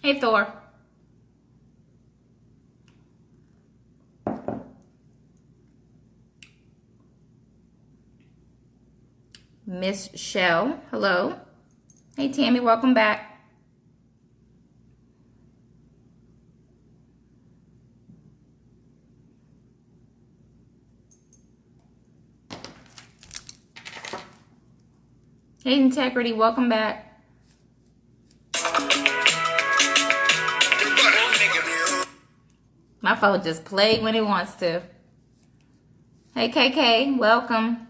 Hey, Thor. Miss Shell, hello. Hey, Tammy, welcome back. Hey, Integrity, welcome back. My phone just played when it wants to. Hey, KK, welcome.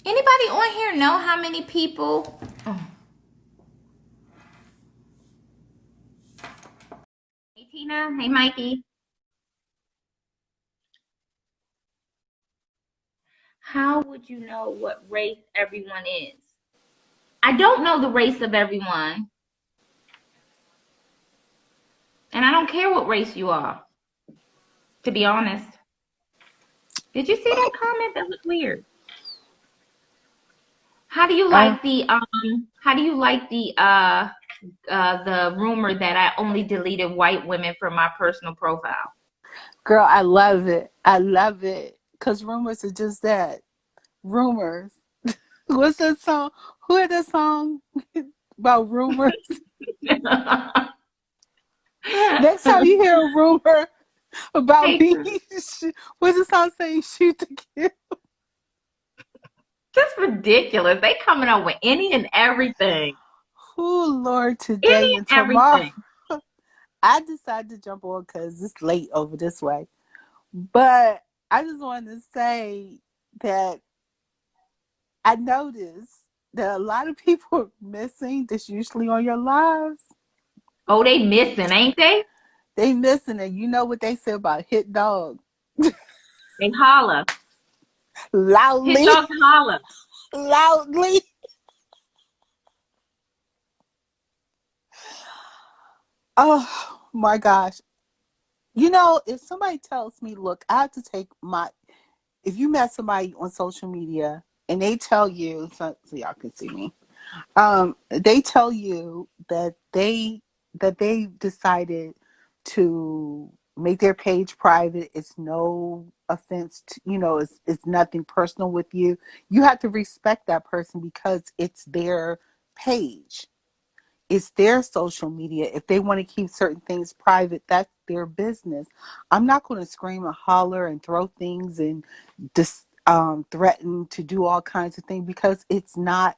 Anybody on here know how many people? Oh. Hey, Tina. Hey, Mikey. How would you know what race everyone is? I don't know the race of everyone. And I don't care what race you are, to be honest. Did you see that comment? That was weird. How do you like the rumor that I only deleted white women from my personal profile? Girl, I love it. I love it. Because rumors are just that. Rumors. What's that song? Who had that song about rumors? Next time you hear a rumor about Hey, me, what's the song saying? Shoot to kill. just ridiculous. They coming up with any and everything. Oh, Lord, today Any and and tomorrow. everything. I decided to jump on because it's late over this way. But I just wanted to say that I noticed that a lot of people are missing that's usually on your lives. Oh, they missing, ain't they? They missing it. You know what they say about hit dog? They holler. Hit Loudly. dogs holler. Loudly. Oh my gosh. You know, if somebody tells me, look, I have to take if you met somebody on social media and they tell you, so y'all can see me, they tell you that they decided to make their page private. It's no offense to, it's nothing personal with you. You have to respect that person because it's their page. It's their social media. If they want to keep certain things private, that's their business. I'm not going to scream and holler and throw things and just threaten to do all kinds of things because it's not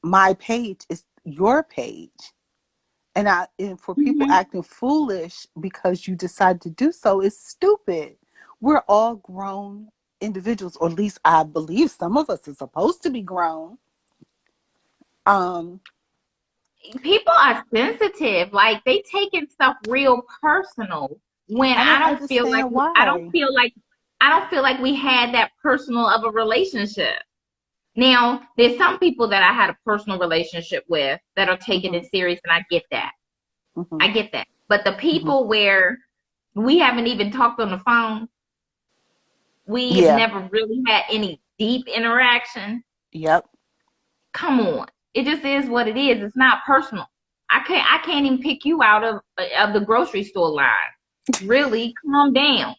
my page. It's your page. And for people Mm-hmm. acting foolish because you decide to do so is stupid. We're all grown individuals, or at least I believe some of us are supposed to be grown. Um, People are sensitive. Like they taking stuff real personal when I I don't don't feel like understand why. I don't feel like we had that personal of a relationship. Now, there's some people that I had a personal relationship with that are taking Hmm. it serious, and I get that. Hmm. I get that. But the Hmm. people where we haven't even talked on the phone, we've Yeah. never really had any deep interaction. Yep. Come on. It just is what it is. It's not personal. I can't even pick you out of the grocery store line. Really, calm down.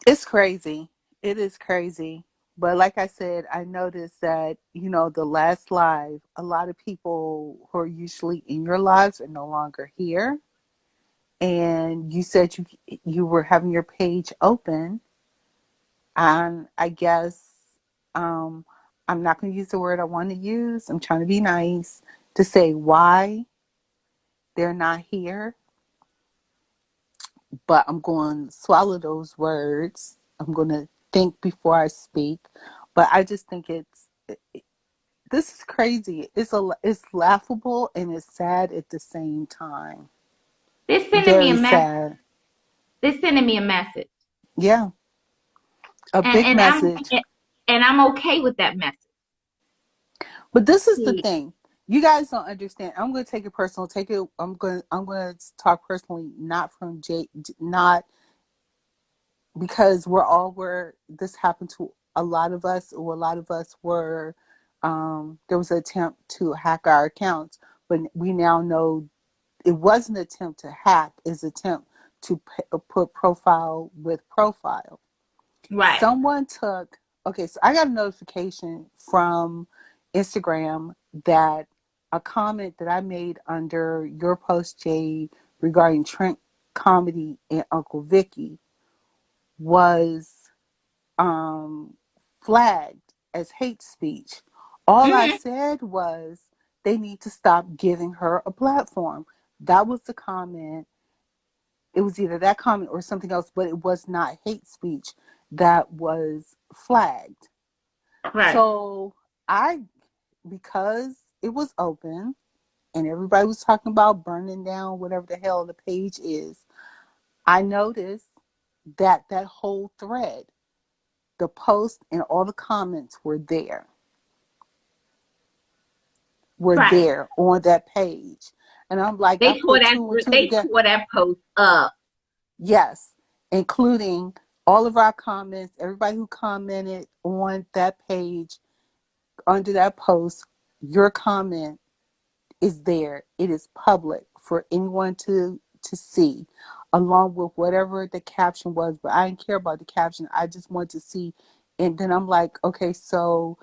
It's crazy. It is crazy. But like I said, I noticed that, the last live, a lot of people who are usually in your lives are no longer here. And you said you were having your page open. And I guess um, I'm not going to use the word I want to use. I'm trying to be nice to say why they're not here. But I'm going to swallow those words. I'm going to think before I speak. But I just think this is crazy. It's laughable and it's sad at the same time. They're sending me a Very mess. sad. They're sending me a message. Yeah. A and big message. I'm okay with that message. But this is the Yeah. thing. You guys don't understand. I'm going to take it personal. I'm going to talk personally, not from not because we're all where this happened to a lot of us, or a lot of us were, there was an attempt to hack our accounts, but we now know it wasn't an attempt to hack, it's an attempt to put profile with profile. Right. Someone took, okay, so I got a notification from Instagram that a comment that I made under your post, Jade, regarding Trent Comedy and Uncle Vicky was um, flagged as hate speech. All I Hmm. said was they need to stop giving her a platform. That was the comment. It was either that comment or something else, but it was not hate speech that was flagged. Right. So I, because it was open and everybody was talking about burning down whatever the hell the page is, I noticed that that whole thread, the post and all the comments were Right. there on that page. And I'm like, I They tore put that. two and two They together. tore that post up. Yes, including all of our comments, everybody who commented on that page under that post, your comment is there. It is public for anyone to see, along with whatever the caption was. But I didn't care about the caption. I just wanted to see. And then I'm like, okay, so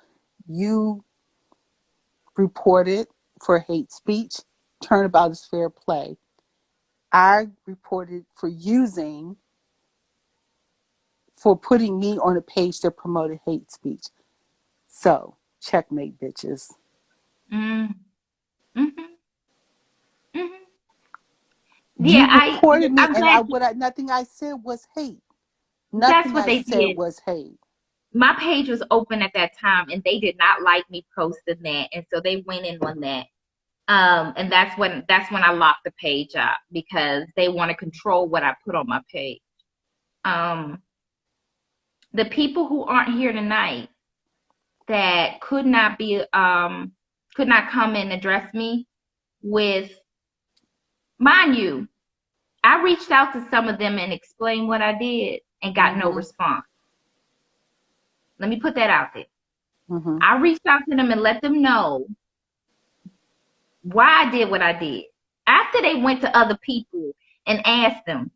you reported for hate speech. Turnabout is fair play. I reported for putting me on a page that promoted hate speech. So, checkmate, bitches. Mm. Hmm. Hmm. Yeah, You reported me, I'm and glad nothing I said was hate. that's Nothing what I they said did. was hate. My page was open at that time, and they did not like me posting that, and so they went in on that. And that's when I locked the page up because they want to control what I put on my page. Um, the people who aren't here tonight that could not come and address me with, mind you, I reached out to some of them and explained what I did and got no Mm-hmm. response. Let me put that out there. Mm-hmm. I reached out to them and let them know why I did what I did. After they went to other people and asked them,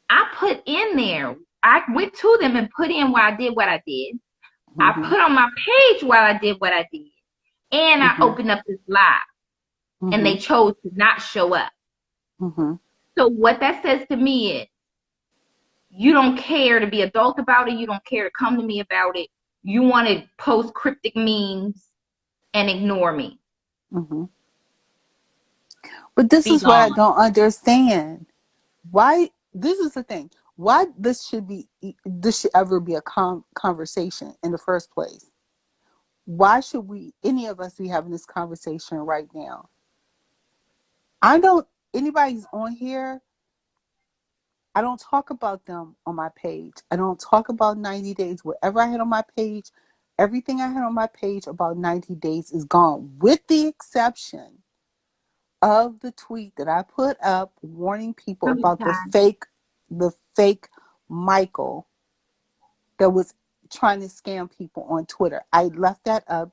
I put in there, I went to them and put in why I did what I did. I Mm-hmm. put on my page why I did what I did. And I Mm-hmm. opened up this live and Mm-hmm. they chose to not show up. Mm-hmm. So what that says to me is you don't care to be adult about it. You don't care to come to me about it. You want to post cryptic memes and ignore me. Mm-hmm. But this Be is what I gone. don't understand. Why? This is the thing. Why this should ever be a conversation in the first place? Why should any of us, be having this conversation right now? I don't. Anybody's on here. I don't talk about them on my page. I don't talk about 90 days. Whatever I had on my page, everything I had on my page about 90 days is gone, with the exception of the tweet that I put up warning people I'm about tired. the fake Michael that was trying to scam people on Twitter. I left that up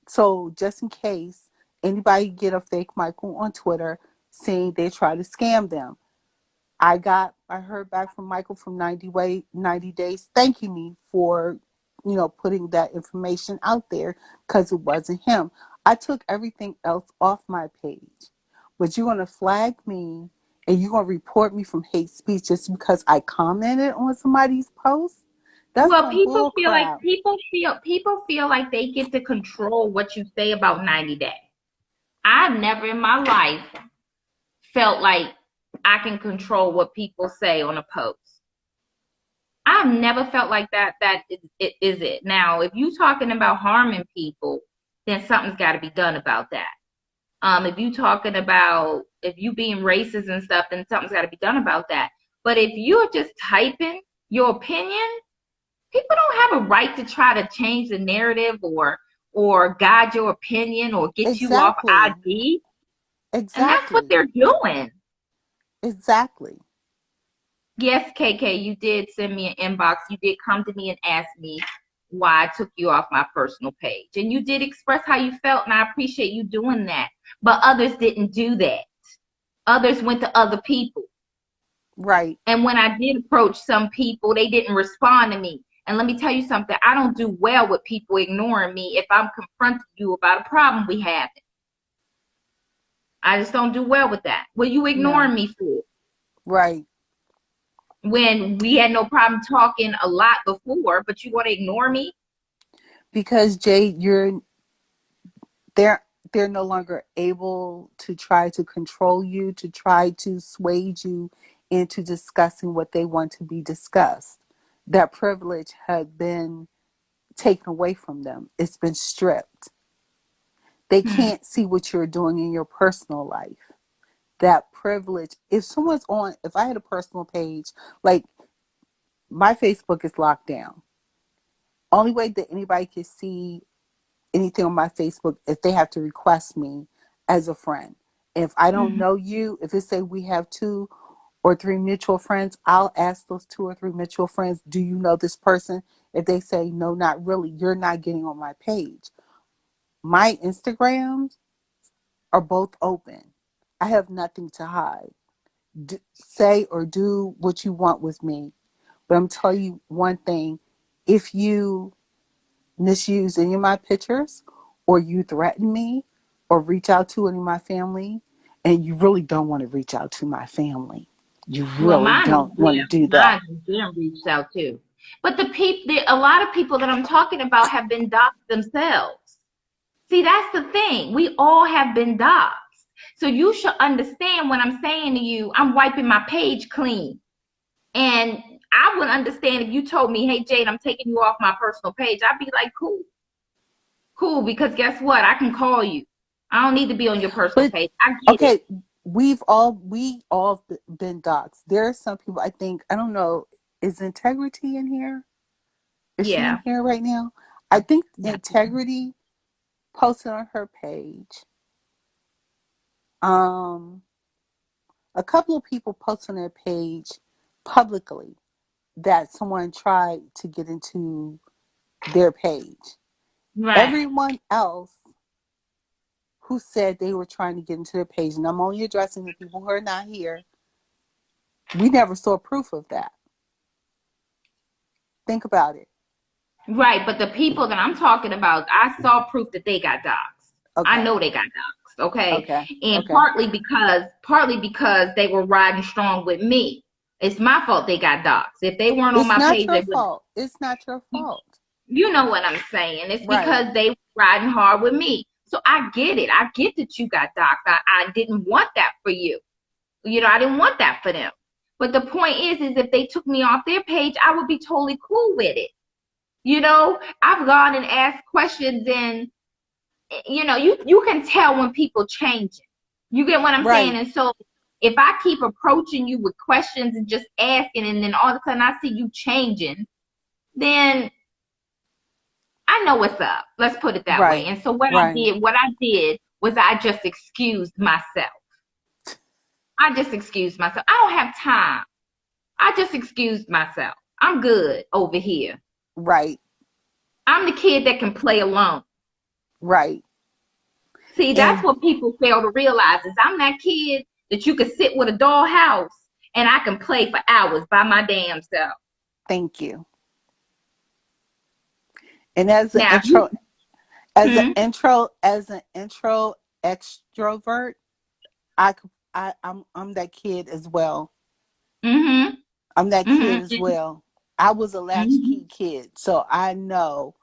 so just in case anybody get a fake Michael on Twitter saying they try to scam them. I heard back from Michael from 90 days thanking me for, putting that information out there because it wasn't him. I took everything else off my page. But you're going to flag me and you're going to report me from hate speech just because I commented on somebody's post? That's Well, some bull crap. people feel like they get to control what you say about 90 days. I've never in my life felt like I can control what people say on a post. I've never felt like that. That is it. Now, if you talking about harming people, then something's got to be done about that. If you talking about if you being racist and stuff, then something's got to be done about that. But if you're just typing your opinion, People don't have a right to try to change the narrative or guide your opinion or get you off Exactly. ID. And that's what Exactly. they're doing. Exactly. Yes, KK, you did send me an inbox. You did come to me and ask me why I took you off my personal page. And you did express how you felt, and I appreciate you doing that. But others didn't do that. Others went to other people. Right. And when I did approach some people, they didn't respond to me. And let me tell you something, I don't do well with people ignoring me if I'm confronting you about a problem we have. I just don't do well with that. What are you No. ignoring me for? Right. When we had no problem talking a lot before, but you want to ignore me? Because Jade, they're they're no longer able to try to control you, to try to sway you into discussing what they want to be discussed. That privilege had been taken away from them. It's been stripped. They Hmm. can't see what you're doing in your personal life. That privilege, if I had a personal page, like my Facebook is locked down. Only way that anybody can see anything on my Facebook if they have to request me as a friend. If I don't Mm-hmm. know you, if it say we have 2 or 3 mutual friends, I'll ask those 2 or 3 mutual friends, do you know this person? If they say no, not really, you're not getting on my page. My Instagrams are both open. I have nothing to hide. Say or do what you want with me. But I'm telling you one thing, if you misuse any of my pictures or you threaten me or reach out to any of my family, and you really don't want to reach out to my family, you Well, really don't want to do that. mine is them reached out too. But a lot of people that I'm talking about have been doxxed themselves. See, that's the thing. We all have been doxxed. So you should understand when I'm saying to you, I'm wiping my page clean. And I would understand if you told me, hey, Jade, I'm taking you off my personal page. I'd be like, cool, cool, because guess what? I can call you. I don't need to be on your personal But page. I get it. okay, we all been doxxed. There are some people, I think, I don't know, is Integrity in here? Is she in Yeah. here right now? I think Yeah. Integrity posted on her page. Um, a couple of people posted on their page publicly that someone tried to get into their page. Right. Everyone else who said they were trying to get into their page, and I'm only addressing the people who are not here, we never saw proof of that. Think about it. Right, but the people that I'm talking about, I saw proof that they got doxxed. I Okay. know they got doxxed, okay? Okay. And Okay. partly because they were riding strong with me. It's my fault they got doxxed. If they weren't on It's my not page, your they would. fault. It's not your fault. You know what I'm saying? It's Right. because they were riding hard with me. So I get it. I get that you got doxxed. I didn't want that for you. I didn't want that for them. But the point is if they took me off their page, I would be totally cool with it. I've gone and asked questions, and you can tell when people change it. You get what I'm saying? Right. And so if I keep approaching you with questions and just asking, and then all of a sudden I see you changing, then I know what's up. Let's put it that way. Right. And so Right. what I did was I just excused myself. I just excused myself. I don't have time. I just excused myself. I'm good over here. Right. I'm the kid that can play alone. Right. See, that's And what people fail to realize is I'm that kid that you can sit with a dollhouse and I can play for hours by my damn self. thank you. And as an Now, if intro, as an hmm, intro, as an intro extrovert, I'm that kid as well. mm-hmm, I'm that kid as mm-hmm, well. I was a mm-hmm. latchkey kid, so I know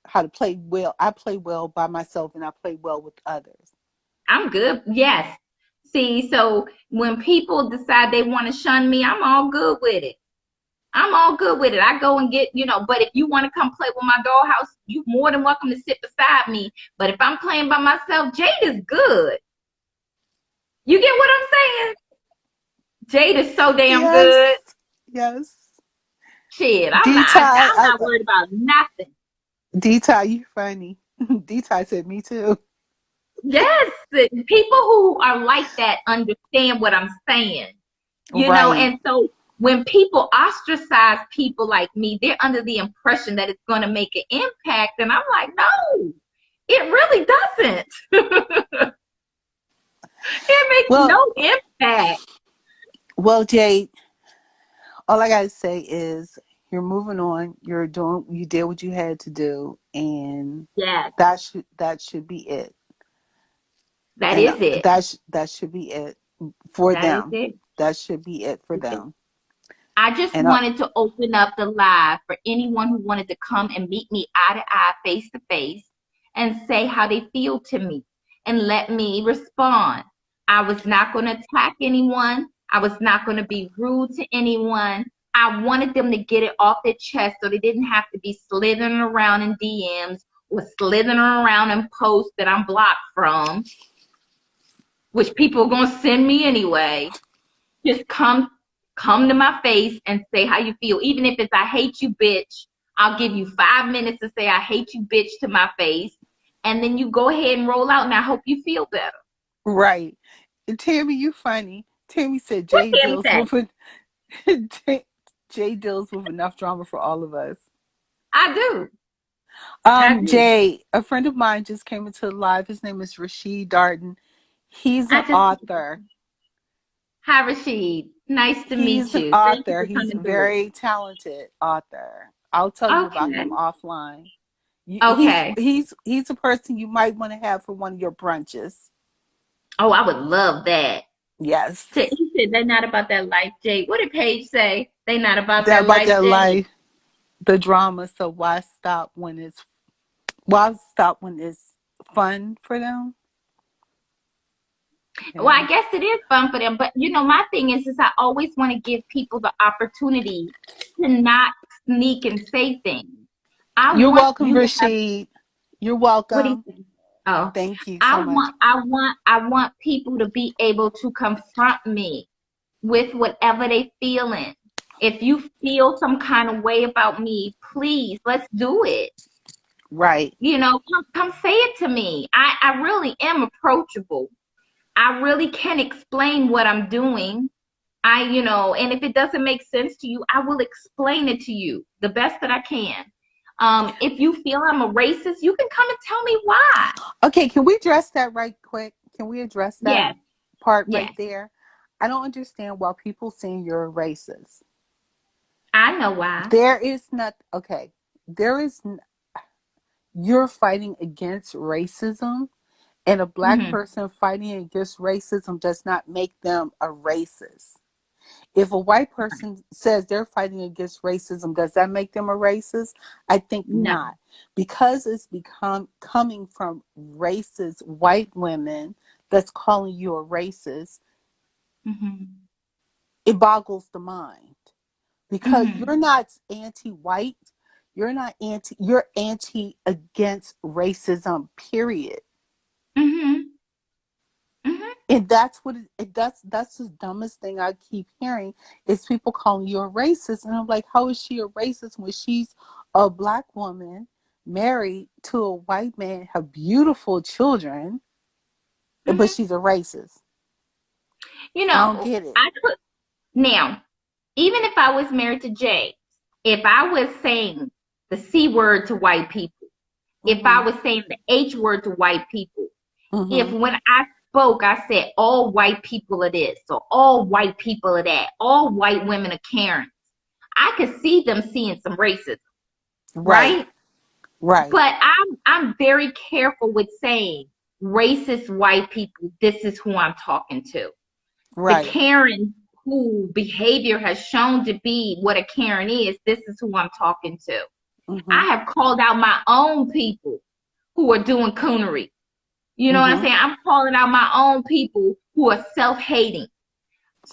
how to play well. I play well by myself, and I play well with others. I'm good. Yes. See, so when people decide they want to shun me, I'm all good with it. I'm all good with it. I go and but if you want to come play with my dollhouse, you more than welcome to sit beside me. But if I'm playing by myself, Jade is good. You get what I'm saying? Jade is so damn Yes, good. yes. Shit, D-Ty, I'm not worried about nothing. D-Ty, you funny. D-Ty said me too. Yes, people who are like that understand what I'm saying, Right. and so when people ostracize people like me, they're under the impression that it's going to make an impact. And I'm like, no, it really doesn't. It makes Well, no impact. well, Jade, all I gotta say is you're moving on. You did what you had to do, and Yes, that should be it. that And is it. that should be it for That is them. it. That should be it for them. I just And wanted to open up the live for anyone who wanted to come and meet me eye to eye, face to face, and say how they feel to me and let me respond. I was not going to attack anyone. I was not going to be rude to anyone. I wanted them to get it off their chest so they didn't have to be slithering around in DMs or slithering around in posts that I'm blocked from, which people are going to send me anyway. Just come to my face and say how you feel. Even if it's I hate you, bitch, I'll give you 5 minutes to say I hate you, bitch, to my face. And then you go ahead and roll out, and I hope you feel better. right. And Tammy, you funny. Tammy said What Jay Tammy deals say? with Jay deals with enough drama for all of us. I do. I do. Jay, a friend of mine just came into the live. His name is Rashid Darden. He's I an just author. Hi Rashid. Nice to meet He's an you. Thank you author. for He's a coming through. very talented author. I'll tell you about him Okay. offline. He's Okay. he's he's a person you might want to have for one of your brunches. Oh, I would love that. Yes. He said they're not about that life, Jay. What did Paige say? They not about That that about life, that Jay. life, the drama. So why stop when it's fun for them? You Well, I know. guess it is fun for them, but my thing is I always want to give people the opportunity to not sneak and say things. I You're want welcome, you to have, Rashid. You're what do you welcome. think? Oh, Thank you I so much. want, I want, I want people to be able to confront me with whatever they feeling. If you feel some kind of way about me, please, let's do it. Right. Come say it to me. I really am approachable. I really can explain what I'm doing. And if it doesn't make sense to you, I will explain it to you the best that I can. If you feel I'm a racist, you can come and tell me why. Okay, can we address that right quick? Can we address that Yes, part right yes. there? I don't understand why people saying you're a racist. I know why. There is not okay. There is you're fighting against racism, and a black Hmm. person fighting against racism does not make them a racist. If a white person says they're fighting against racism, does that make them a racist? I think No. not. Because it's become coming from racist white women that's calling you a racist, Hmm. it boggles the mind. Because Hmm. you're not anti-white, you're anti against racism, period. Hmm. Hmm. And that's what that's the dumbest thing I keep hearing is people calling you a racist. And I'm like, how is she a racist when she's a black woman married to a white man, have beautiful children, but Hmm. she's a racist? You I don't know, get it. I could now, even if I was married to Jay, if I was saying the C word to white people, if I Mhm. was saying the H word to white people, if Mhm. when I spoke, I said all white people are this, or all white people are that, all white women are Karens, I could see them seeing some racism, Right. right? Right. But I'm very careful with saying racist white people, this is who I'm talking to. The Right. Karen who behavior has shown to be what a Karen is, this is who I'm talking to. I Mhm. have called out my own people who are doing coonery. You know what I'm Mhm. saying? I'm calling out my own people who are self-hating.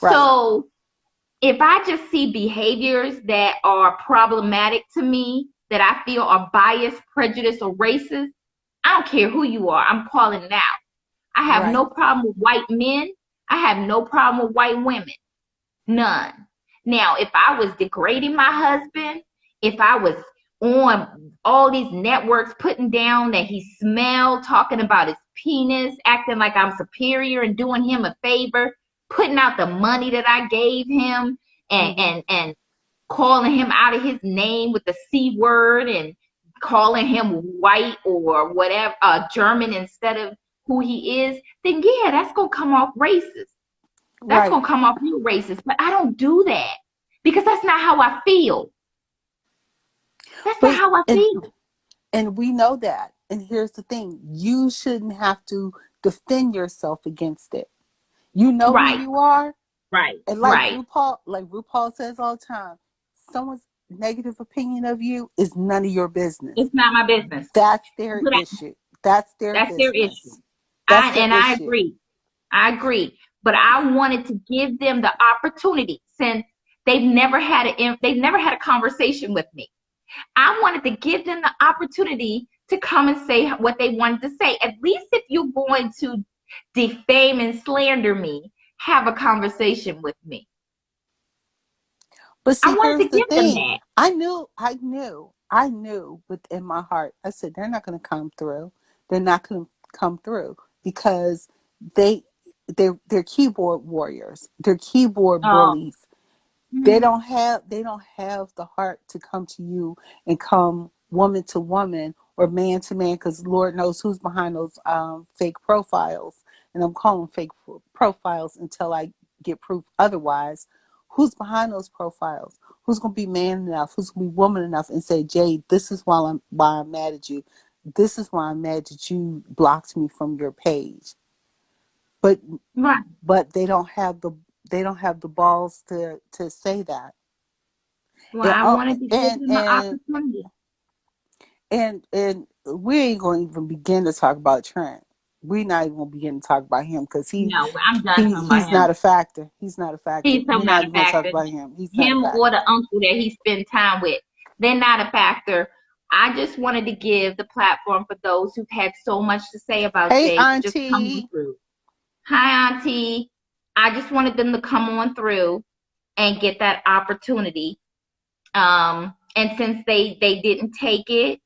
Right. So if I just see behaviors that are problematic to me, that I feel are biased, prejudiced, or racist, I don't care who you are. I'm calling it out. I have Right. no problem with white men. I have no problem with white women. None. Now, if I was degrading my husband, if I was on all these networks putting down that he smelled, talking about his penis, acting like I'm superior and doing him a favor, putting out the money that I gave him, and calling him out of his name with the C word, and calling him white or whatever, German instead of who he is, then yeah, that's going to come off racist. That's Right. going to come off real racist. But I don't do that because that's not how I feel. That's not But how I feel. and we know that. And here's the thing: you shouldn't have to defend yourself against it. You know who Right, you are, right, and right. Like RuPaul says all the time, someone's negative opinion of you is none of your business. It's not my business. That's their But issue. That's their that's their issue. business. That's their I issue. agree. I agree. But I wanted to give them the opportunity, since they've never had a conversation with me. I wanted to give them the opportunity to come and say what they wanted to say. At least if you're going to defame and slander me, have a conversation with me. But I see, wanted here's to the give them thing. that. I knew within my heart. I said, they're not going to come through. They're not going to come through because they, they're keyboard warriors. They're keyboard Oh, bullies. They mm, don't have the heart to come to you and come woman to woman or man to man, because Lord knows who's behind those fake profiles, and I'm calling fake profiles until I get proof otherwise. Who's behind those profiles? Who's going to be man enough? Who's going to be woman enough and say, Jade, this is why I'm mad at you. This is why I'm mad that you blocked me from your page. But right. they don't have the balls to say that. Well, And I oh, wanted to give them the opportunity. and we ain't going to even begin to talk about Trent. We're not even going to begin to talk about him because No, I'm done talking about he's not him. a factor. He's not a factor. He's so We're not not a even going to talk factor. about him. He's not a Him or factor. the uncle that he spent time with, they're not a factor. I just wanted to give the platform for those who've had so much to say about Hey, Jay to just come on Auntie. through. Hi, Auntie. I just wanted them to come on through and get that opportunity. And since they didn't take it,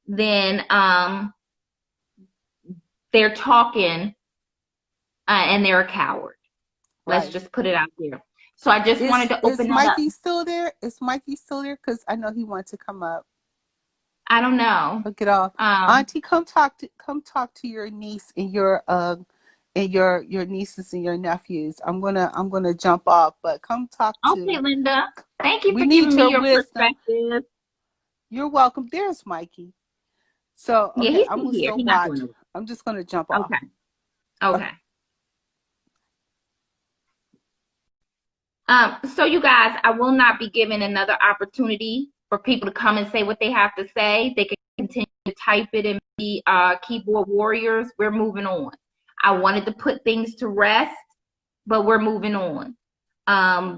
then they're talking, and they're a coward. Let's Right. just put it out there. So I just wanted to Is open that up. Mikey still there? Is Mikey still there? Because I know he wanted to come up. I don't know. Look it off. Auntie, come talk to your niece and your nieces and your nephews. I'm gonna jump off, but come talk Okay, to. Linda. Thank you We for need giving me your your wisdom. perspective. You're welcome. There's Mikey. So Yeah, okay, he's I'm still gonna here. still He's not watch. going nowhere. I'm just gonna jump off. Okay. Okay. Okay. So you guys, I will not be giving another opportunity for people to come and say what they have to say. They can continue to type it and be keyboard warriors. We're moving on. I wanted to put things to rest, but we're moving on.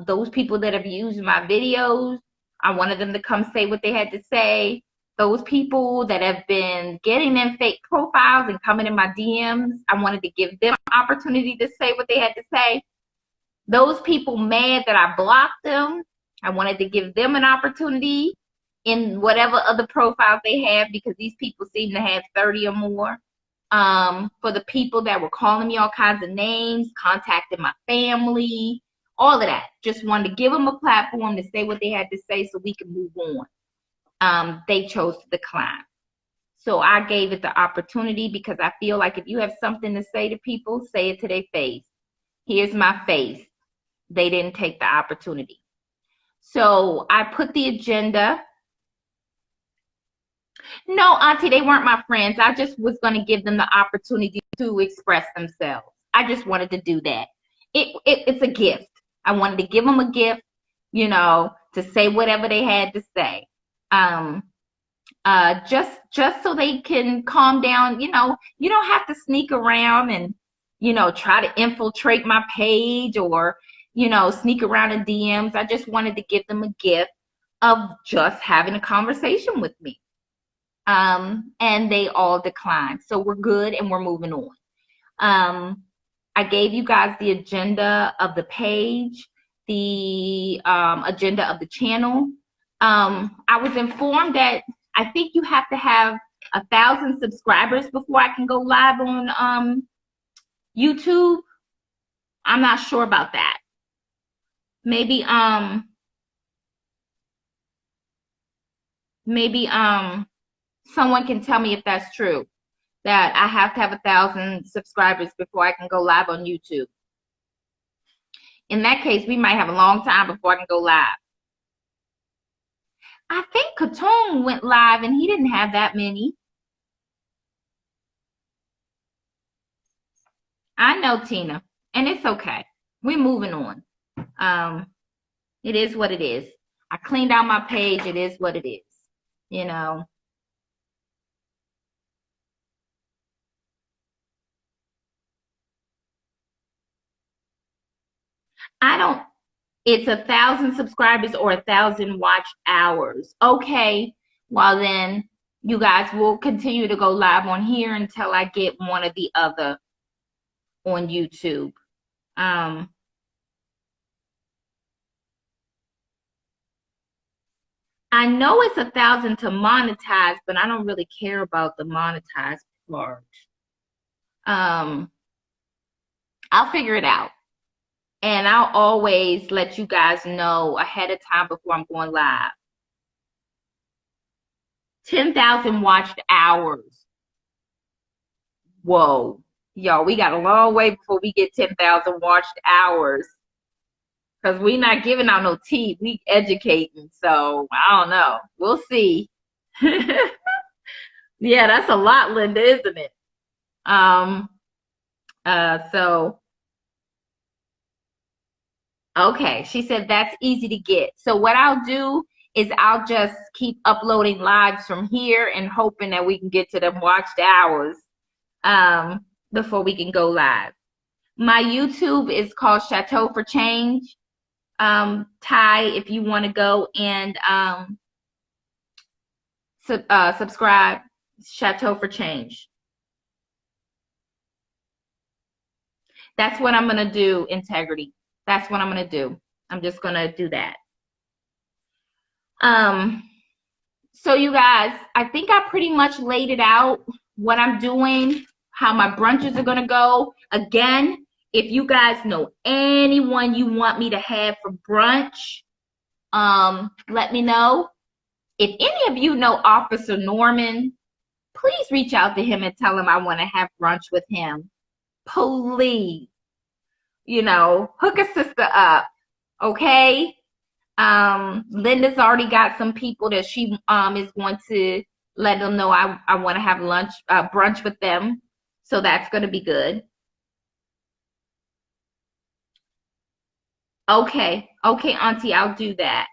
Those people that have used my videos, I wanted them to come say what they had to say. Those people that have been getting them fake profiles and coming in my DMs, I wanted to give them an opportunity to say what they had to say. Those people mad that I blocked them, I wanted to give them an opportunity in whatever other profiles they have, because these people seem to have 30 or more. For the people that were calling me all kinds of names, contacting my family, all of that. Just wanted to give them a platform to say what they had to say so we can move on. They chose to decline. So I gave it the opportunity because I feel like if you have something to say to people, say it to their face. Here's my face. They didn't take the opportunity. So I put the agenda. No, Auntie, they weren't my friends. I just was going to give them the opportunity to express themselves. I just wanted to do that. It's a gift. I wanted to give them a gift, to say whatever they had to say. Just so they can calm down. You don't have to sneak around and, try to infiltrate my page or, sneak around in DMs. I just wanted to give them a gift of just having a conversation with me. And they all declined. So we're good and we're moving on. I gave you guys the agenda of the page. the agenda of the channel. I was informed that I think you have to have 1,000 subscribers before I can go live on YouTube. I'm not sure about that. Maybe someone can tell me if that's true, that I have to have 1,000 subscribers before I can go live on YouTube. In that case, we might have a long time before I can go live. I think Katone went live and he didn't have that many. I know, Tina, and it's okay. We're moving on. It is what it is. I cleaned out my page. It is what it is. You know. It's 1,000 subscribers or 1,000 watch hours. Okay, well then you guys will continue to go live on here until I get one or the other on YouTube. I know it's 1,000 to monetize, but I don't really care about the monetized part. I'll figure it out. And I'll always let you guys know ahead of time before I'm going live. 10,000 watched hours. Whoa. Y'all, we got a long way before we get 10,000 watched hours. Because we're not giving out no tea. We educating. So, I don't know. We'll see. Yeah, that's a lot, Linda, isn't it? Okay, she said that's easy to get. So what I'll do is I'll just keep uploading lives from here and hoping that we can get to them watched hours before we can go live. My YouTube is called Chateau for Change. Ty, if you want to go and subscribe, Chateau for Change. That's what I'm going to do, Integrity. That's what I'm going to do. I'm just going to do that. So you guys, I think I pretty much laid it out, what I'm doing, how my brunches are going to go. Again, if you guys know anyone you want me to have for brunch, let me know. If any of you know Officer Norman, please reach out to him and tell him I want to have brunch with him. Please. You know, hook a sister up, okay? Linda's already got some people that she is going to let them know I want to have lunch, brunch with them. So that's going to be good. Okay, Auntie, I'll do that.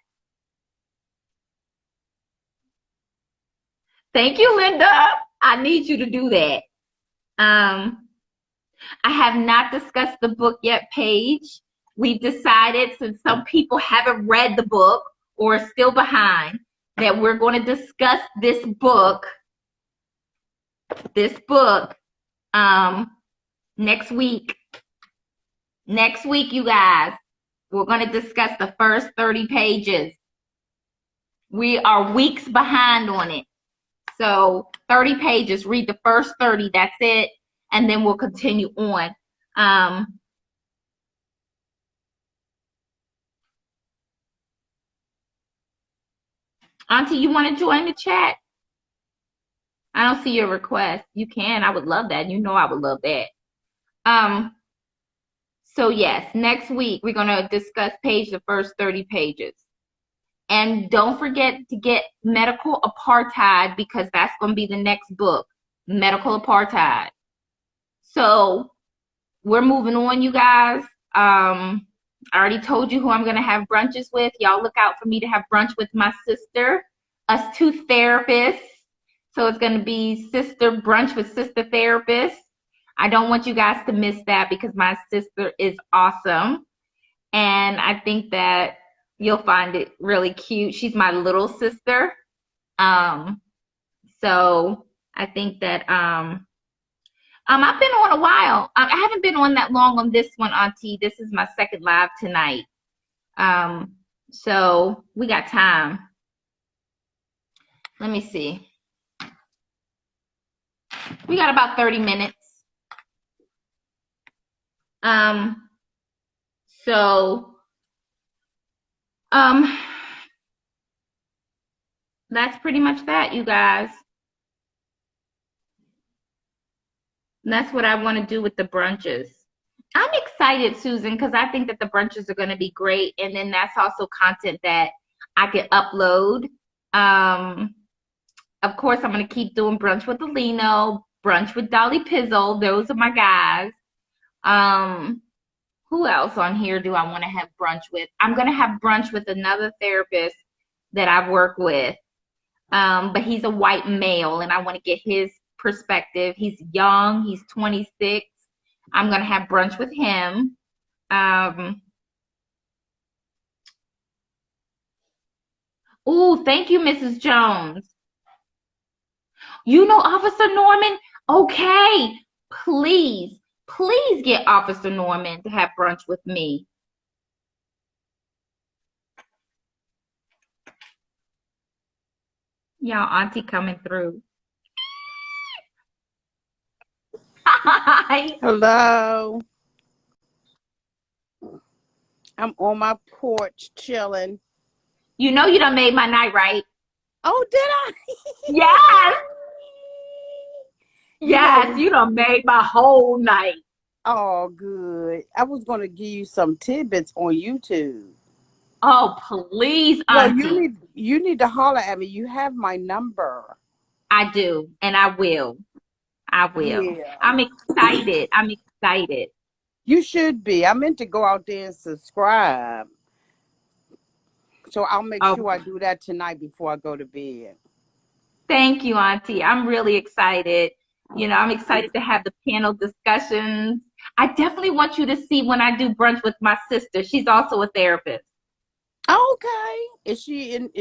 Thank you, Linda. I need you to do that. I have not discussed the book yet, Paige. We've decided, since some people haven't read the book or are still behind, that we're going to discuss this book next week. Next week, you guys, we're going to discuss the first 30 pages. We are weeks behind on it. So 30 pages, read the first 30, that's it. And then we'll continue on. Auntie, you want to join the chat? I don't see your request. You can. I would love that. You know I would love that. So yes, next week we're going to discuss the first 30 pages. And don't forget to get Medical Apartheid, because that's going to be the next book, Medical Apartheid. So we're moving on, you guys. I already told you who I'm going to have brunches with. Y'all look out for me to have brunch with my sister, us two therapists. So it's going to be sister brunch with sister therapists. I don't want you guys to miss that, because my sister is awesome. And I think that you'll find it really cute. She's my little sister. So I think that I've been on a while. I haven't been on that long on this one, Auntie. This is my second live tonight. So we got time. Let me see. We got about 30 minutes. So that's pretty much that, you guys. That's what I want to do with the brunches. I'm excited, Susan, because I think that the brunches are going to be great. And then that's also content that I could upload. Of course, I'm going to keep doing brunch with Alino, brunch with Dolly Pizzle. Those are my guys. Who else on here do I want to have brunch with? I'm going to have brunch with another therapist that I've worked with. But he's a white male, and I want to get his perspective. He's young. He's 26. I'm going to have brunch with him. Oh, thank you, Mrs. Jones. You know Officer Norman? Okay, please get Officer Norman to have brunch with me. Y'all, Auntie coming through. Hi. Hello. I'm on my porch chilling. You know you done made my night, right? Oh, did I? Yes. Yes, you done made my whole night. Oh, good. I was going to give you some tidbits on YouTube. Oh, please, Auntie. Well, you need to holler at me. You have my number. I do, and I will. Yeah. I'm excited. I'm excited. You should be. I meant to go out there and subscribe. So I'll make sure I do that tonight before I go to bed. Thank you, Auntie. I'm really excited. You know, I'm excited to have the panel discussions. I definitely want you to see when I do brunch with my sister. She's also a therapist. Okay. Is she in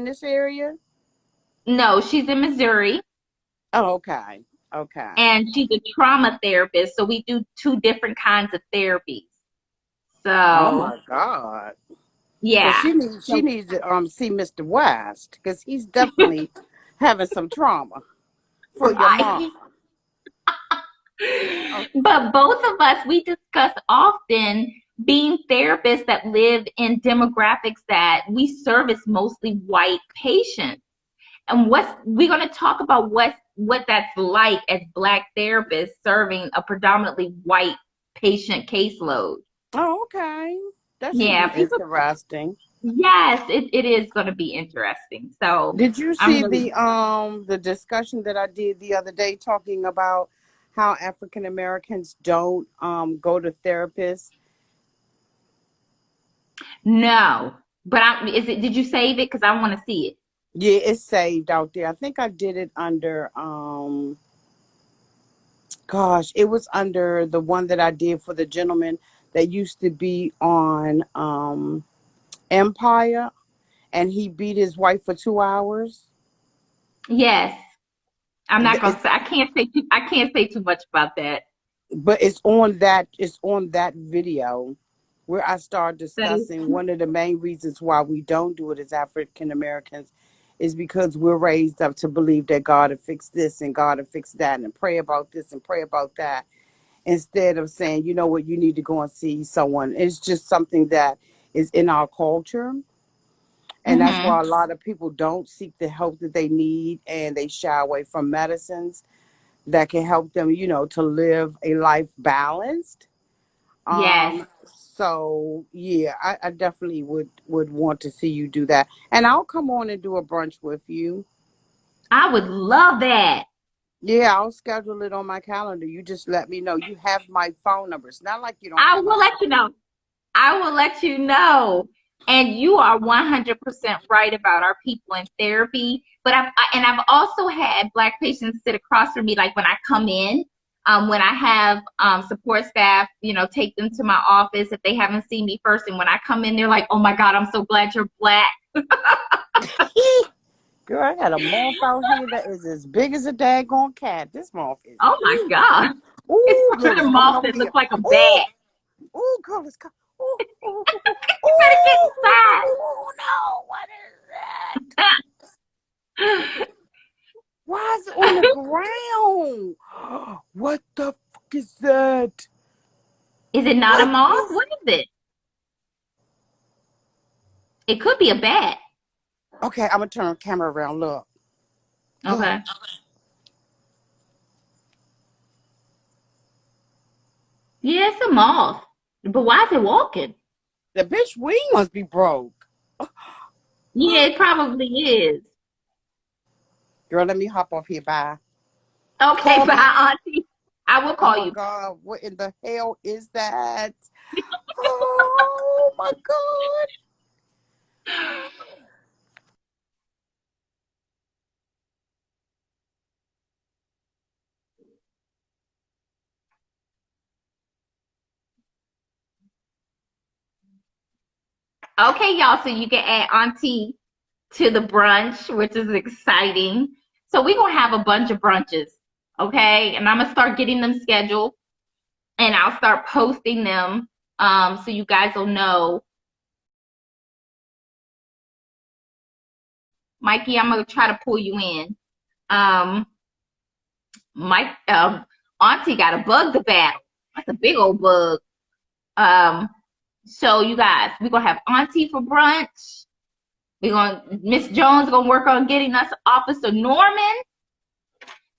this area? No, she's in Missouri. Oh, okay. Okay. And she's a trauma therapist. So we do two different kinds of therapies. So, oh my God. yeah. So she needs to see Mr. West because he's definitely having some trauma for your mom. But both of us, we discuss often being therapists that live in demographics that we service mostly white patients. And we're going to talk about what that's like as Black therapists serving a predominantly white patient caseload. Oh, okay. That should be interesting. Yes, it is going to be interesting. So did you see the discussion that I did the other day talking about how African Americans don't go to therapists? No, but did you save it? Because I want to see it. Yeah, it's saved out there. I think I did it under gosh, it was under the one that I did for the gentleman that used to be on Empire, and he beat his wife for 2 hours. Yes. I'm not gonna say I can't say too much about that. But it's on that video where I started discussing one of the main reasons why we don't do it as African Americans is because we're raised up to believe that God will fix this and God will fix that and pray about this and pray about that, instead of saying, you know what, you need to go and see someone. It's just something that is in our culture. And that's why a lot of people don't seek the help that they need, and they shy away from medicines that can help them, you know, to live a life balanced. Yes. So yeah, I definitely would want to see you do that. And I'll come on and do a brunch with you. I would love that. Yeah, I'll schedule it on my calendar. You just let me know. You have my phone number. It's not like you don't. I will let you know. I will let you know. And you are 100% right about our people in therapy. But I've also had Black patients sit across from me, like when I come in, when I have support staff, you know, take them to my office if they haven't seen me first. And when I come in, they're like, "Oh my God, I'm so glad you're Black." Girl, I got a moth out here that is as big as a daggone cat. This moth is. Oh my God. Ooh, it's a moth that looks like a bat. Ooh, girl, You better get inside. No, what is that? Why is it on the ground? What the fuck is that? Is it not a What moth? is... What is it? It could be a bat. Okay, I'm gonna turn the camera around. Look. Look. Okay. Yeah, it's a moth. But why is it walking? The bitch wing must be broke. Yeah, it probably is. Girl, let me hop off here. Bye. Okay, Call bye, me. Auntie. I will Oh call my you. God, what in the hell is that? Oh my God. Okay, y'all, so you can add Auntie to the brunch, which is exciting. So we're going to have a bunch of brunches, okay? And I'm going to start getting them scheduled, and I'll start posting them so you guys will know. Mikey, I'm going to try to pull you in. Um, Mike, Auntie got a bug to battle. That's a big old bug. So you guys, we're going to have Auntie for brunch. Miss Jones gonna work on getting us Officer Norman.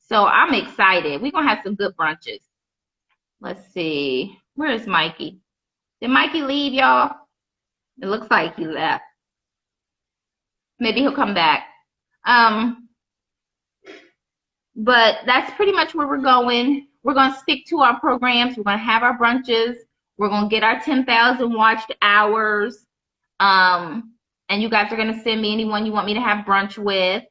So I'm excited. We're gonna have some good brunches. Let's see. Where is Mikey? Did Mikey leave, y'all? It looks like he left. Maybe he'll come back. But that's pretty much where we're going. We're gonna stick to our programs. We're gonna have our brunches. We're gonna get our 10,000 watched hours. And you guys are gonna send me anyone you want me to have brunch with.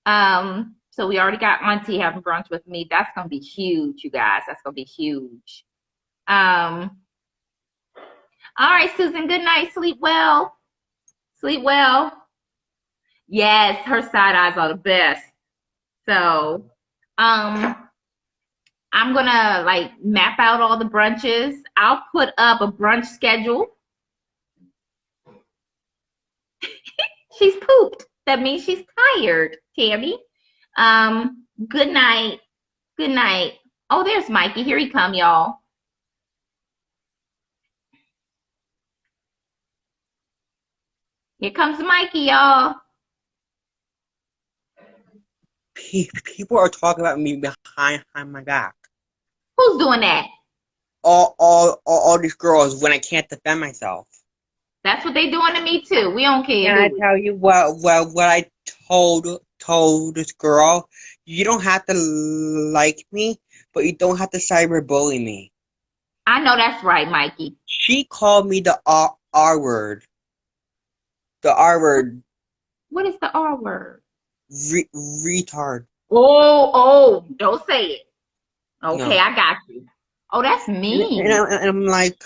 So we already got Auntie having brunch with me. That's gonna be huge, you guys. That's gonna be huge. All right, Susan, good night. Sleep well. Sleep well. Yes, her side eyes are the best. So, I'm gonna like map out all the brunches. I'll put up a brunch schedule. She's pooped. That means she's tired, Tammy. Good night. Good night. Oh, there's Mikey. Here he come, y'all. Here comes Mikey, y'all. People are talking about me behind my back. Who's doing that? All these girls when I can't defend myself. That's what they doing to me too. We don't care. Can I tell you what I told this girl? You don't have to like me, but you don't have to cyberbully me. I know that's right, Mikey. She called me the R word. The R word. What is the R word? Retard. Oh, don't say it. Okay, No. I got you. Oh, that's mean. And I'm like,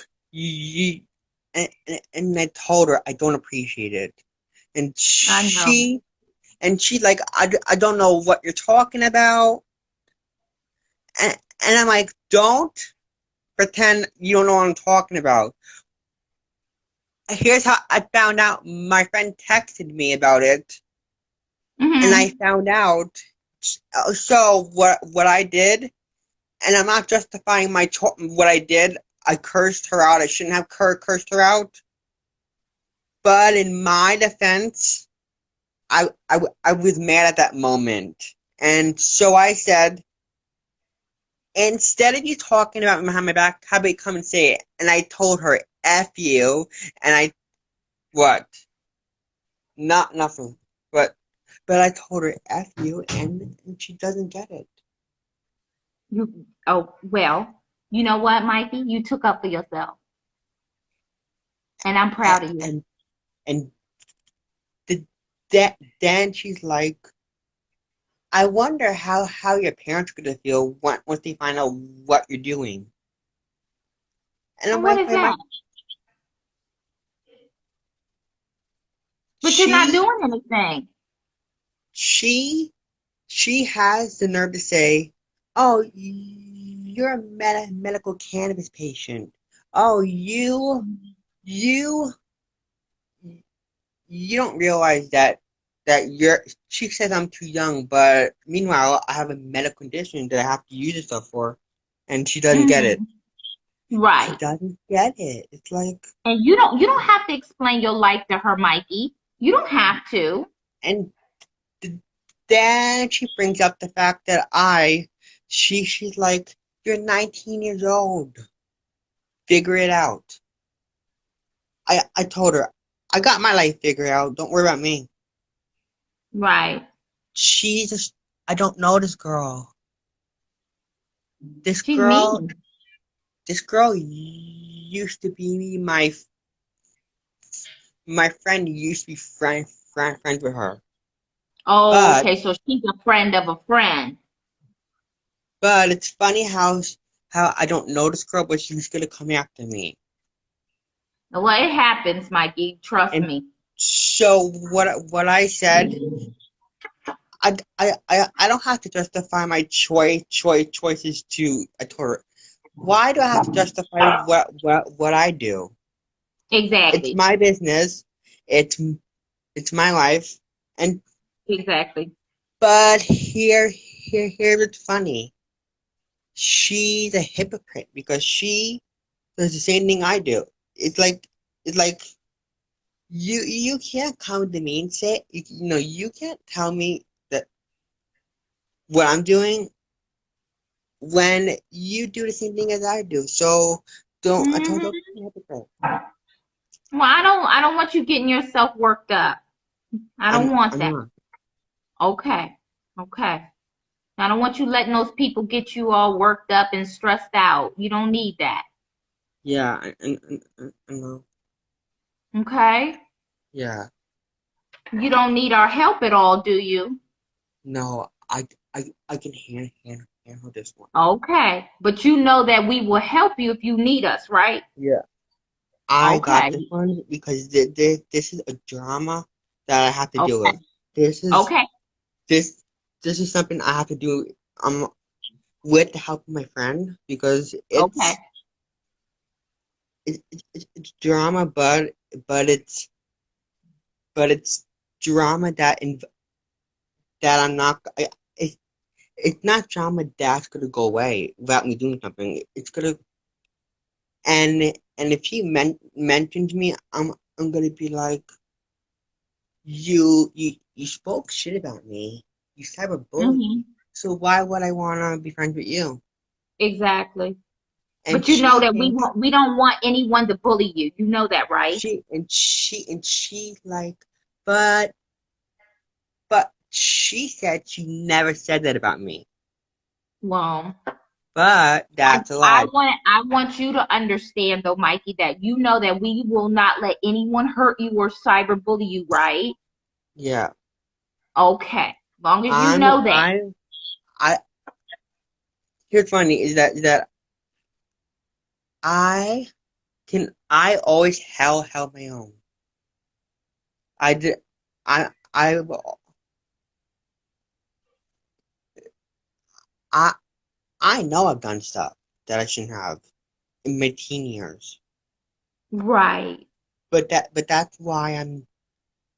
and I told her I don't appreciate it. And I know. she like, I don't know what you're talking about. And I'm like, don't pretend you don't know what I'm talking about. Here's how I found out. My friend texted me about it, and I found out. So what I did, and I'm not justifying what I did. I cursed her out. I shouldn't have cursed her out. But in my defense, I was mad at that moment. And so I said, instead of you talking about me behind my back, how about you come and say it? And I told her, F you. And what? Not nothing. But I told her, F you, and she doesn't get it. Well, you know what, Mikey? You took up for yourself. And I'm proud of you. And then she's like, I wonder how your parents are gonna feel once they find out what you're doing. And I'm what like, is that? But you're not doing anything. She has the nerve to say, "Oh, you're a medical cannabis patient. Oh, you you you don't realize that she says I'm too young, but meanwhile I have a medical condition that I have to use this stuff for, and she doesn't get it. She Right. doesn't get it. It's like, And you don't have to explain your life to her, Mikey. You don't have to. and then she brings up the fact that she's like, you're 19 years old. Figure it out. I told her, I got my life figured out. Don't worry about me. Right. She just, I don't know this girl. This She's girl, mean. this girl used to be my friend used to be friends with her. Oh, But okay. So she's a friend of a friend. but it's funny how I don't know this girl, but she's gonna come after me. Well, it happens, Mikey. Trust And me. so what I said, I don't have to justify my choices to. I told her, why do I have to justify what I do? It's Exactly. my business. It's it's my life. And Exactly. but here's what's funny. She's a hypocrite because she does the same thing I do. It's like you can't come to me and say you can't tell me that what I'm doing when you do the same thing as I do. So don't I told her, Hmm. Well, I don't want you getting yourself worked up. I don't want I'm that. not. Okay. Okay. I don't want you letting those people get you all worked up and stressed out. You don't need that. Yeah, I know. Okay? Yeah. You don't need our help at all, do you? No, I can handle this one. Okay. But you know that we will help you if you need us, right? Yeah. I got Okay. this one because this is a drama that I have to deal Okay. with. This is Okay. this this is something I have to do with the help of my friend because Okay. it's drama, but it's but it's drama that I'm not. It's not drama that's gonna go away without me doing something. It's gonna and and if he mentions me, I'm gonna be like, you spoke shit about me. You cyberbullied me. Hmm. So why would I wanna be friends with you? Exactly. And But you know she that thinks we don't want anyone to bully you. You know that, right? she like, but she said she never said that about me. Well, But I, that's a I lie. want I want you to understand though, Mikey, that you know that we will not let anyone hurt you or cyberbully you, right? Yeah. Okay. Long as you I'm know that. I here's funny is that I I always held my own. I did I I I know I've done stuff that I shouldn't have in my teen years. Right. But that's why I'm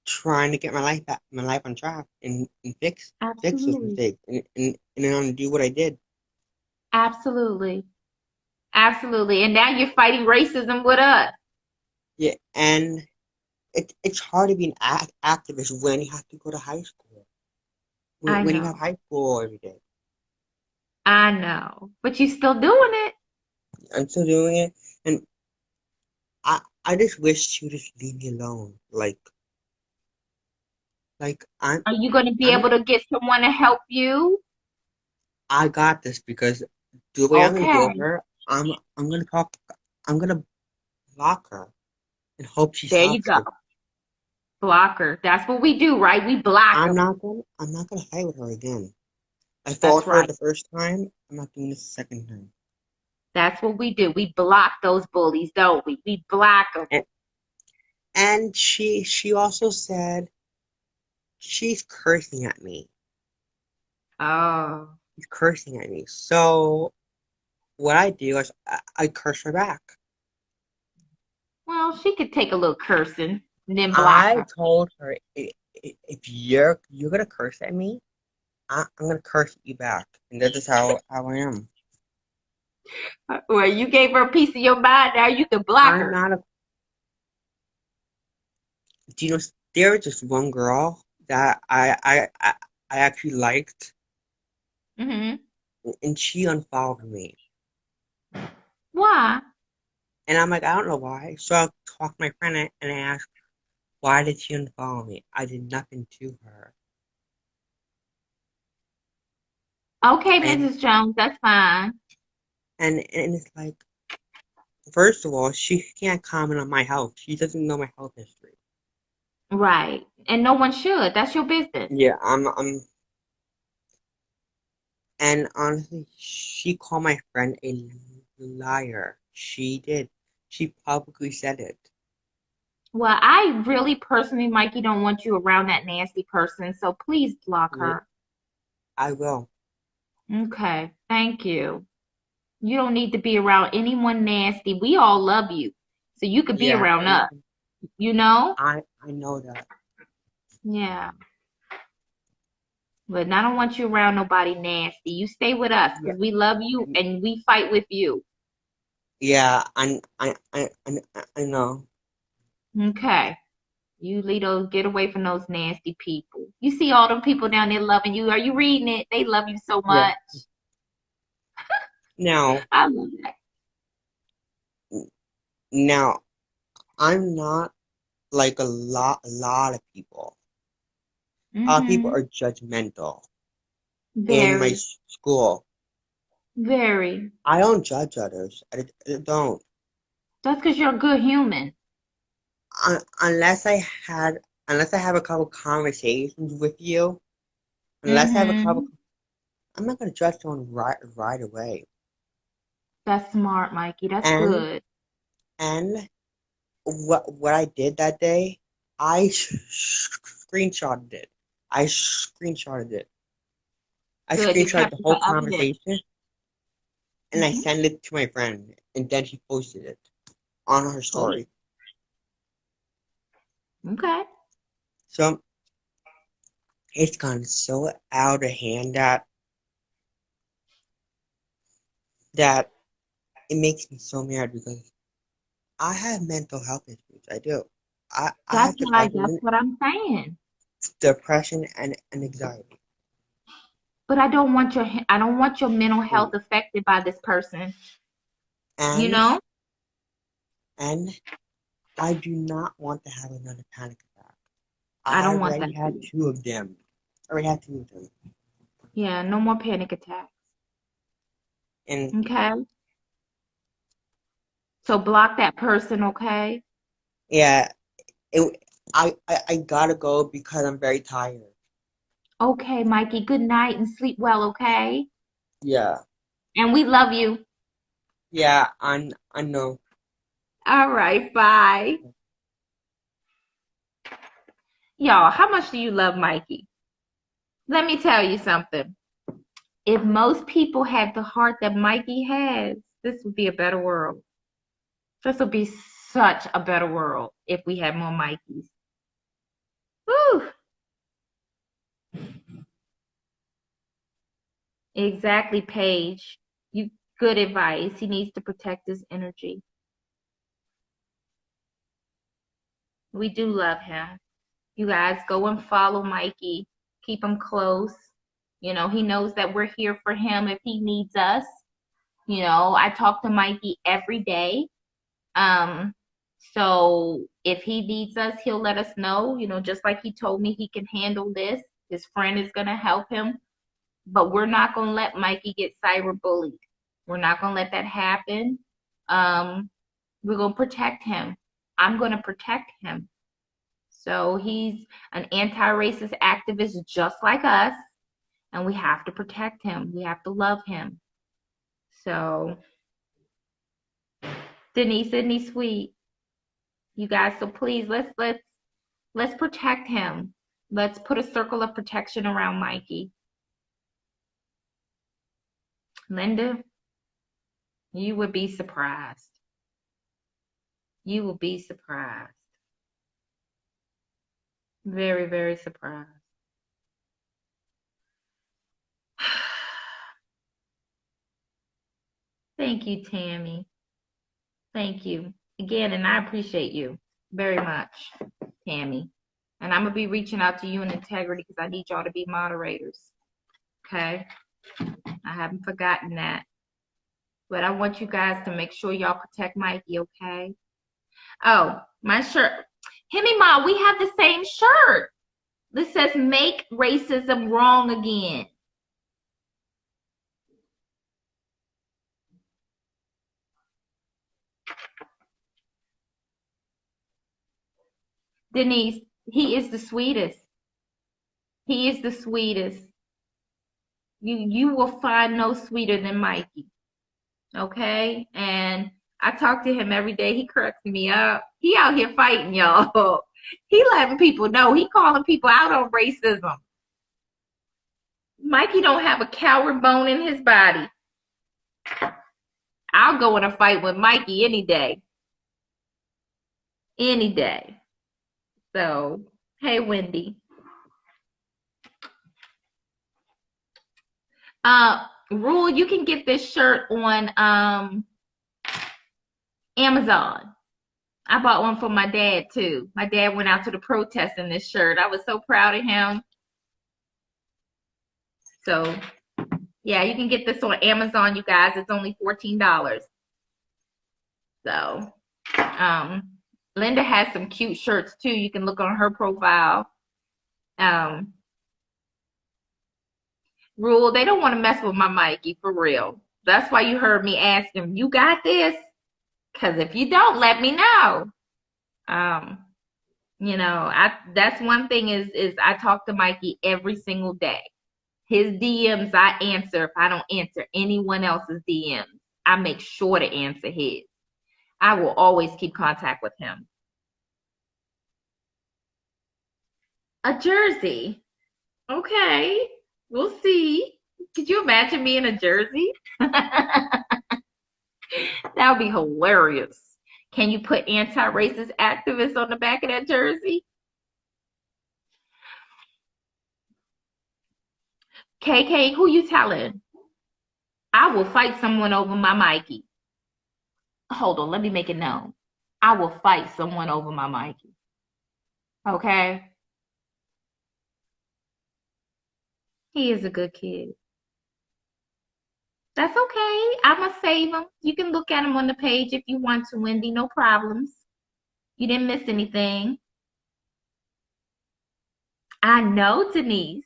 trying to get my life on track and fix those Absolutely. mistakes and undo what I did. Absolutely. Absolutely. And now you're fighting racism with us. Yeah, and it's hard to be an activist when you have to go to high school. I When you have know. high school every day. I know. But you're still doing it. I'm still doing it, and I just wish you just leave me alone. Like Are you going to be I'm able to get someone to help you? I got this because the way I'm gonna deal with Okay. her, I'm gonna talk. I'm gonna block her and hope she There you stops. go. Blocker. That's what we do, right? We block them. I'm not gonna fight with her again. I That's fought her right. the first time. I'm not doing this the second time. That's what we do. We block those bullies, don't we? We block them. And, and she also said she's cursing at me. Oh. She's cursing at me. So what I do is I curse her back. Well, she could take a little cursing and then block I her. told her, if you're gonna curse at me, I'm gonna curse at you back, and that's just how I am. Well, you gave her a piece of your mind. Now you can block I'm her. not a. Do you know? There was just one girl that I actually liked, Hmm. and she unfollowed me, Why? and I'm like, I don't know why. So I talked to my friend and I asked, why did she unfollow me? I did nothing to her, Okay, and Mrs. Jones, that's fine. and it's like, first of all, she can't comment on my health. She doesn't know my health history. Right. And no one should. That's your business. Yeah, and honestly, she called my friend a liar. She did. She publicly said it. Well, I really personally, Mikey, don't want you around that nasty person, so please block Yeah, her. I will. Okay, thank you. You don't need to be around anyone nasty. We all love you, so you could be Yeah, around us, you know? I know that. Yeah. But I don't want you around nobody nasty. You stay with us Yeah, because we love you and we fight with you. yeah, I know. Okay. You leave those, get away from those nasty people. You see all them people down there loving you. Are you reading it? They love you so Yeah. much. Now, I love that. now, I'm not like a lot of people. A lot of people Mm-hmm. are judgmental in my Very, school. very. I don't judge others. I don't. That's because you're a good human. Un- unless I had, unless I have a couple conversations with you, unless I have a couple, Mm-hmm. I'm not gonna judge someone right away. That's smart, Mikey. That's And good. and what I did that day, I screenshotted it. I screenshotted it. I Good. You screenshotted kept the it for whole evidence. conversation and I Hmm. sent it to my friend, and then she posted it on her Oh, story. okay. So it's gone so out of hand that it makes me so mad because I have mental health issues. I do. I That's have why. That's what I'm saying. depression and anxiety. But I don't want your mental And health affected by this person. You and know? and I do not want to have another panic attack. I I don't want already that for had you. two of them. I already had two of them. Yeah, no more panic attacks. And Okay? So block that person, okay? yeah, it, I gotta go because I'm very tired. Okay, Mikey, good night and sleep well, okay? Yeah. And we love you. Yeah, I know. All right, bye. Y'all, how much do you love Mikey? Let me tell you something. If most people had the heart that Mikey has, this would be a better world. This would be such a better world if we had more Mikeys. Woo! Exactly, Paige. You good advice. He needs to protect his energy. We do love him. You guys go and follow Mikey. Keep him close. You know, he knows that we're here for him if he needs us. You know, I talk to Mikey every day. Um, so if he needs us, he'll let us know. You know, just like he told me he can handle this. His friend is gonna help him. But we're not gonna let Mikey get cyberbullied. We're not gonna let that happen. We're gonna protect him. I'm gonna protect him. So he's an anti-racist activist just like us, and we have to protect him. We have to love him. So Denise, isn't he sweet? You guys, so please let's protect him. Let's put a circle of protection around Mikey. Linda, you would be surprised. You will be surprised. Very, very surprised. Thank you, Tammy. Thank you again, and I appreciate you very much, Tammy. And I'm gonna be reaching out to you in integrity because I need y'all to be moderators. Okay, I haven't forgotten that, but I want you guys to make sure y'all protect Mikey. Okay. Oh, my shirt, Hemi Ma, we have the same shirt. This says "Make racism wrong again." Denise, he is the sweetest. He is the sweetest. You will find no sweeter than Mikey. Okay? And I talk to him every day. He cracks me up. He out here fighting, y'all. He letting people know. He calling people out on racism. Mikey don't have a coward bone in his body. I'll go in a fight with Mikey any day. Any day. So, hey, Wendy. Rule, you can get this shirt on Amazon. I bought one for my dad too. My dad went out to the protest in this shirt. I was so proud of him. So yeah, you can get this on Amazon, you guys. It's only $14. So Linda has some cute shirts too. You can look on her profile. Rule, they don't want to mess with my Mikey for real. That's why you heard me ask him, you got this? Because if you don't, let me know. You know, that's one thing is I talk to Mikey every single day. His DMs I answer. If I don't answer anyone else's DMs, I make sure to answer his. I will always keep contact with him. A jersey. Okay. We'll see. Could you imagine me in a jersey? That would be hilarious. Can you put anti-racist activists on the back of that jersey? KK, who you telling? I will fight someone over my Mikey. Hold on, let me make it known. I will fight someone over my Mikey. Okay? He is a good kid. That's okay. I'm going to save him. You can look at him on the page if you want to, Wendy. No problems. You didn't miss anything. I know, Denise.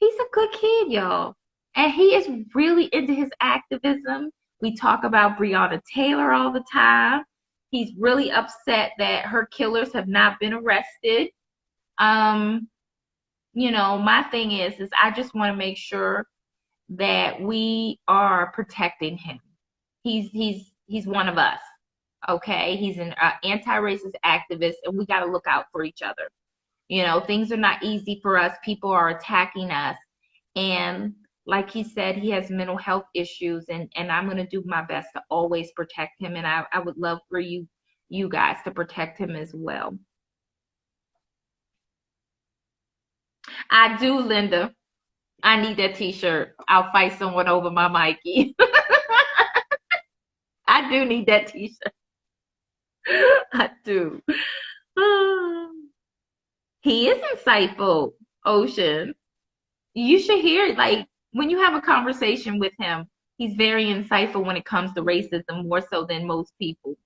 He's a good kid, y'all. And he is really into his activism. We talk about Breonna Taylor all the time. He's really upset that her killers have not been arrested. You know, my thing is I just want to make sure that we are protecting him. He's one of us. Okay? He's an anti-racist activist, and we got to look out for each other. You know, things are not easy for us. People are attacking us. And like he said, he has mental health issues, and I'm going to do my best to always protect him. And I would love for you guys to protect him as well. I do, Linda. I need that t-shirt. I'll fight someone over my Mikey. I do need that t-shirt. I do. He is insightful, Ocean. You should hear it. Like, when you have a conversation with him, he's very insightful when it comes to racism, more so than most people.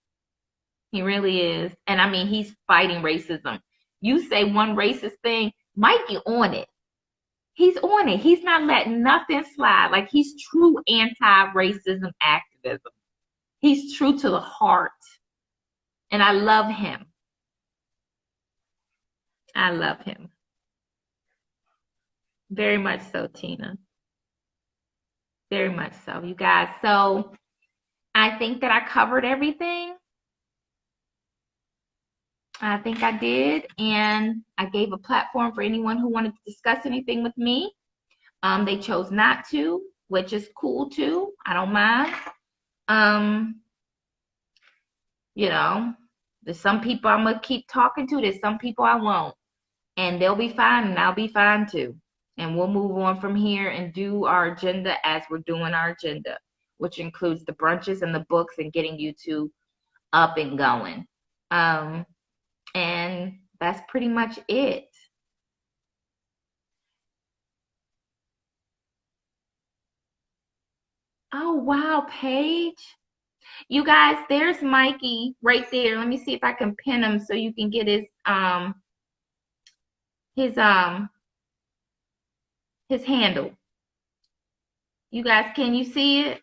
He really is. And I mean, he's fighting racism. You say one racist thing, Mikey on it. He's on it. He's not letting nothing slide. Like, he's true anti-racism activism. He's true to the heart. And I love him. I love him. Very much so, Tina. Very much so, you guys. So I think that I covered everything. I think I did. And I gave a platform for anyone who wanted to discuss anything with me. They chose not to, which is cool too. I don't mind. You know, There's some people I'm going to keep talking to. There's some people I won't. And they'll be fine, and I'll be fine too. And we'll move on from here and do our agenda as we're doing our agenda, which includes the brunches and the books and getting YouTube up and going. And that's pretty much it. Oh, wow, Paige. You guys, there's Mikey right there. Let me see if I can pin him so you can get his handle. You guys, can you see it?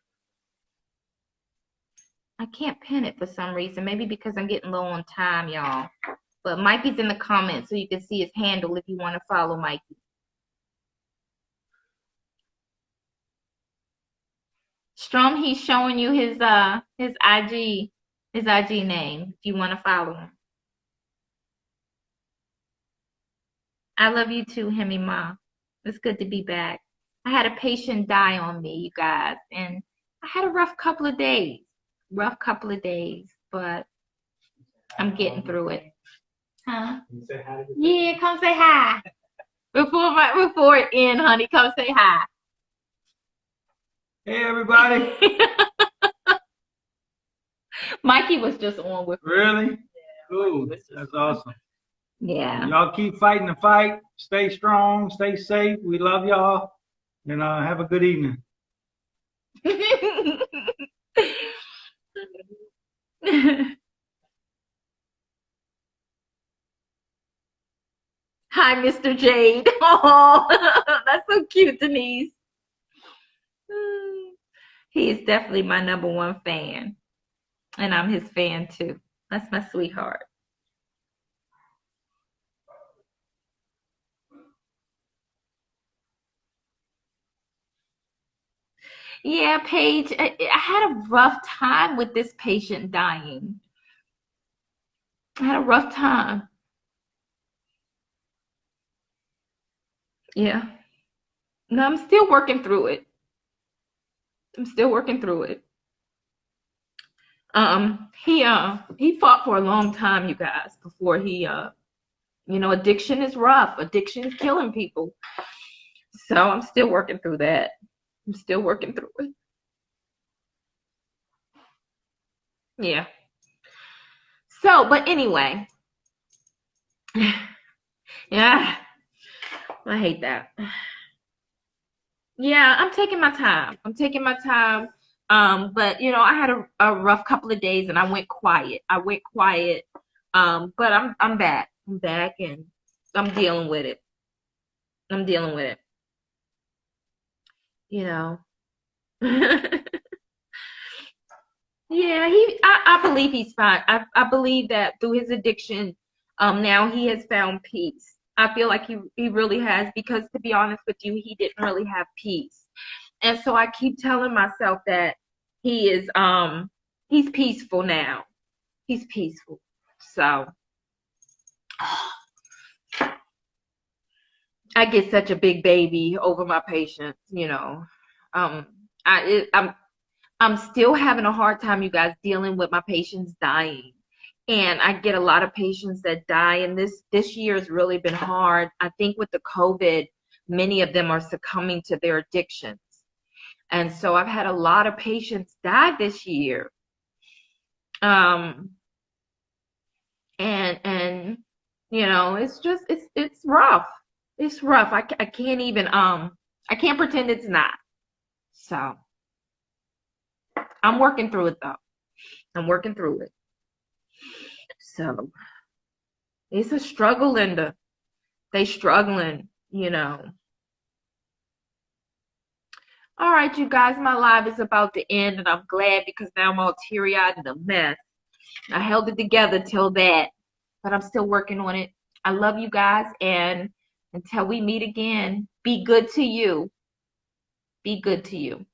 I can't pin it for some reason. Maybe because I'm getting low on time, y'all. But Mikey's in the comments so you can see his handle if you want to follow Mikey. Strom, he's showing you his IG name if you want to follow him. I love you too, Hemi Ma. It's good to be back. I had a patient die on me, you guys, and I had a rough couple of days. But I'm getting through it. Huh? Can you say hi? Yeah, come say hi. Before it ends, honey, come say hi. Hey, everybody. Mikey was just on with me. Really? Cool. That's awesome. Yeah. Y'all keep fighting the fight. Stay strong. Stay safe. We love y'all. And have a good evening. Hi, Mr. Jade. Oh, that's so cute, Denise. He is definitely my #1 fan. And I'm his fan too. That's my sweetheart. Yeah, Paige, I had a rough time with this patient dying. I had a rough time. Yeah. No, I'm still working through it. He fought for a long time, you guys, before he addiction is rough. Addiction is killing people. So I'm still working through that. I'm still working through it. Yeah. So, but anyway. Yeah. I hate that. Yeah, I'm taking my time. But I had a rough couple of days and I went quiet. But I'm back. I'm back and I'm dealing with it. Yeah, I believe he's fine. I believe that through his addiction, now he has found peace. I feel like he really has, because to be honest with you, he didn't really have peace. And so I keep telling myself that he's peaceful now. He's peaceful. So I get such a big baby over my patients, I'm still having a hard time, you guys, dealing with my patients dying. And I get a lot of patients that die, and this year has really been hard. I think with the COVID, many of them are succumbing to their addictions. And so I've had a lot of patients die this year. And it's rough. It's rough. I can't even I can't pretend it's not. So I'm working through it though. I'm working through it. So it's a struggle, Linda. They struggling, All right, you guys, my live is about to end, and I'm glad, because now I'm all teary-eyed and a mess. I held it together till that, but I'm still working on it. I love you guys, and until we meet again, be good to you. Be good to you.